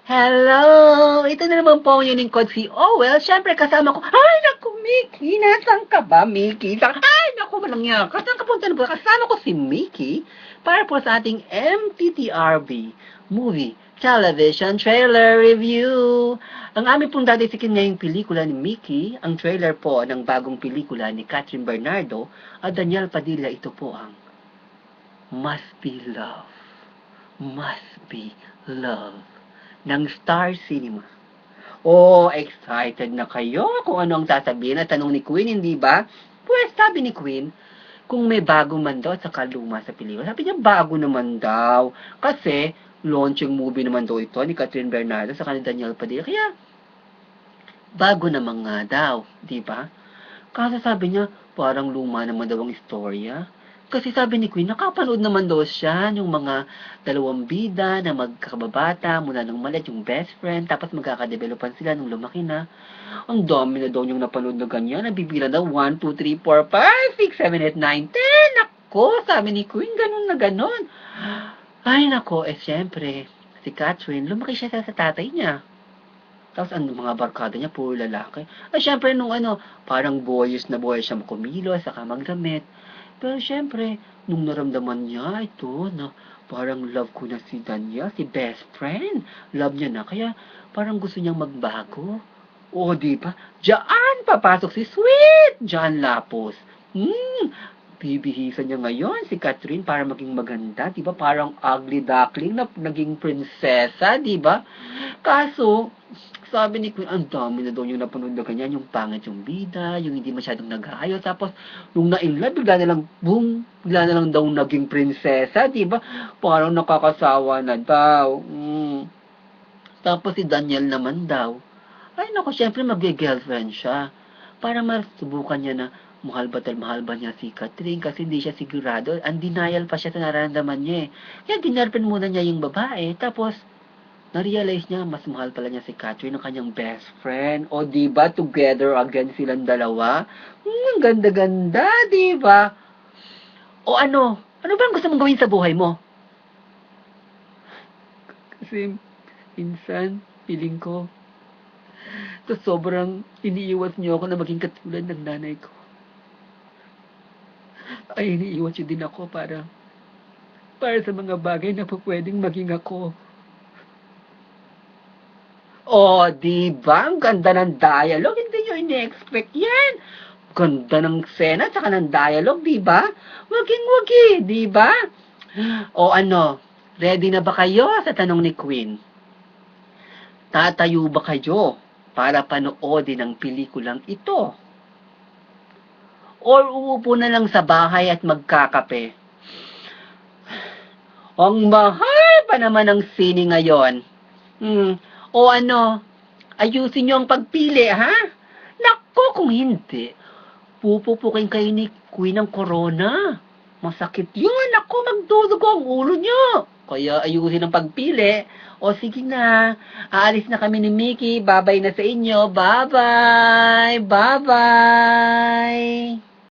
Hello! Ito na naman po ang lingkod si Owel. Siyempre kasama ko, ay naku Mickey, nasan ka ba Mickey? Ay naku malangya, saan ka punta na ba? Kasama ko si Mickey para po sa ating MTTRB Movie Television Trailer Review. Ang aming pong dadisikin ngayong pelikula ni Mickey, ang trailer po ng bagong pelikula ni Catherine Bernardo at Daniel Padilla. Ito po ang Must Be Love. Must Be Love ng Star Cinema. Oh, excited na kayo kung ano ang sasabihin at tanong ni Queen, hindi ba? Pues, sabi ni Queen, kung may bago man daw at saka luma sa pelikula. Sabi niya, bago naman daw. Kasi, launching movie naman daw ito ni Catherine Bernardo sa ni Daniel Padilla. Kaya, bago naman nga daw, di ba? Kaso sabi niya, parang luma naman daw ang istorya. Kasi sabi ni Queen, nakapanood naman daw siya yung mga dalawang bida na magkakababata mula nung maliit yung best friend, tapos magkakadevelopan sila nung lumaki na. Ang dami na daw yung napanood na ganyan. Nabibila daw 1, 2, 3, 4, 5, 6, 7, 8, 9, 10. Nako, sabi ni Queen, ganun na ganun. Ay nako, syempre, si Catherine, lumaki siya sa tatay niya. Tapos ang mga barkada niya, puro lalaki. Ay, syempre, parang boyish na boyish siya kumilos, saka magdamit. Pero syempre, nung naramdaman niya ito, na parang love ko na si Daniel, si best friend. Love niya na, kaya parang gusto niyang magbago. O, di ba? Diyan papasok si Sweet John Lapos. Bibihisan niya ngayon si Catherine para maging maganda, di ba? Parang ugly duckling na naging prinsesa, di ba? Kaso, sabi ni Queen, ang dami na daw yung napanood na ganyan, yung pangit yung bida, yung hindi masyadong nag-aayos. Tapos, nung na-inlove, bigla na lang, boom, bigla na lang daw naging prinsesa, di ba? Parang nakakasawa na daw. Tapos si Daniel naman daw, ay naku, syempre mag-girlfriend siya. Para masubukan niya na mahal ba niya si Catherine kasi hindi siya sigurado. Undenial pa siya sa nararamdaman niya eh. Kaya ginarpen muna niya yung babae. Tapos, na-realize niya, mas mahal pala niya si Catherine, ang kanyang best friend. O, diba, together again silang dalawa? Ang ganda-ganda, diba? O ano? Ano ba ang gusto mong gawin sa buhay mo? Kasi, minsan, feeling ko, sobrang iniiwas niyo ako na maging katulad ng nanay ko. Ay, iniiwas niyo din ako para sa mga bagay na pwedeng maging ako. Oh, di ba? Ang ganda ng dialogue. Hindi nyo ini-expect yan. Ganda ng sena, tsaka ng dialogue, di ba? Waging-wagi, di ba? O ano, ready na ba kayo sa tanong ni Queen? Tatayo ba kayo para panoodin ang pelikulang ito? Or uupo na lang sa bahay at magkakape? Ang mahal pa naman ng sine ngayon. O ano, ayusin niyo ang pagpili, ha? Naku, kung hindi, pupupukin kayo ni Queen ng corona. Masakit yun. Naku, magdudugo ang ulo niyo. Kaya ayusin ang pagpili. O sige na, aalis na kami ni Mickey. Babay na sa inyo. Bye-bye. Bye-bye.